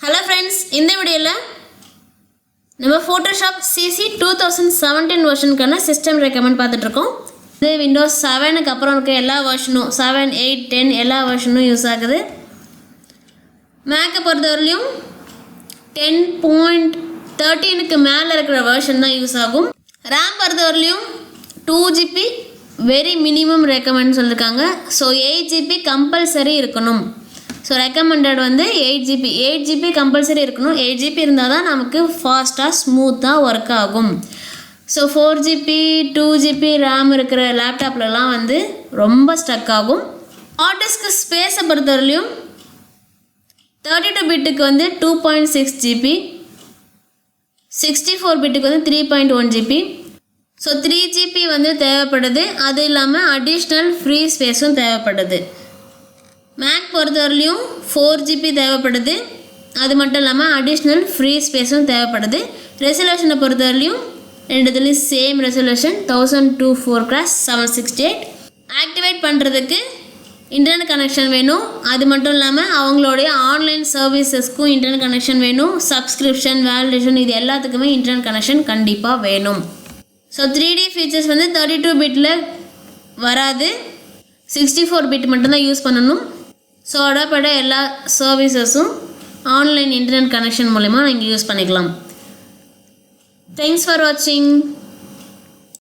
Hello friends, இந்த வீடியோல நம்ம Photoshop cc2017 வெர்ஷனுக்கான சிஸ்டம் ரெக்கமெண்ட் பார்த்துட்டு இருக்கோம். இது Windows 7 க்கு அப்புறம் இருக்க எல்லா வெர்ஷனும் 7, 8, 10 எல்லா வெர்ஷனும் யூஸ் ஆகுது. Mac பொறுத்தவரையிலும் 10.13 க்கு மேல இருக்கிற வெர்ஷன் தான் யூஸ் ஆகும். RAM பொறுத்தவரையிலும் 2GB வெரி மினிமம் ரெக்கமெண்ட் சொல்லிருக்காங்க. ஸோ 8GB கம்பல்சரி இருக்கணும். ஸோ ரெக்கமெண்டட் வந்து 8GB கம்பல்சரி இருக்கணும். 8GB இருந்தால் தான் நமக்கு ஃபாஸ்ட்டாக ஸ்மூத்தாக ஒர்க் ஆகும். ஸோ 4GB 2GB ரேம் இருக்கிற லேப்டாப்லலாம் வந்து ரொம்ப ஸ்டக் ஆகும். ஹார்ட் டிஸ்க் ஸ்பேஸை பொறுத்தவரையிலும் 32 பிட்டுக்கு வந்து 2.6GB, 64 பிட்டுக்கு வந்து 3.1GB. ஸோ 3GB வந்து தேவைப்படுது. அது இல்லாமல் அடிஷ்னல் ஃப்ரீ ஸ்பேஸும் தேவைப்படுது. மேக் பொறுத்தவரையிலையும் 4GB தேவைப்படுது. அது மட்டும் இல்லாமல் அடிஷ்னல் ஃப்ரீ ஸ்பேஸும் தேவைப்படுது. ரெசல்யூஷனை பொறுத்தவரையிலையும் ரெண்டுத்துலேயும் சேம் ரெசல்யூஷன் 1024x768. ஆக்டிவேட் பண்ணுறதுக்கு இன்டர்நெட் கனெக்ஷன் வேணும். அது மட்டும் இல்லாமல் அவங்களுடைய ஆன்லைன் சர்வீசஸ்க்கும் இன்டர்நெட் கனெக்ஷன் வேணும். சப்ஸ்கிரிப்ஷன், வேலிடேஷன் இது எல்லாத்துக்குமே இன்டர்நெட் கனெக்ஷன் கண்டிப்பாக வேணும். ஸோ 3D ஃபீச்சர்ஸ் வந்து 32 பிட்டில் வராது, 64 பிட் மட்டும்தான் யூஸ் பண்ணணும். ஸோ அடப்பட எல்லா சர்வீசஸும் ஆன்லைன் இன்டர்நெட் கனெக்ஷன் மூலமா நீங்கள் யூஸ் பண்ணிக்கலாம். தேங்க்ஸ் ஃபார் வாட்சிங்.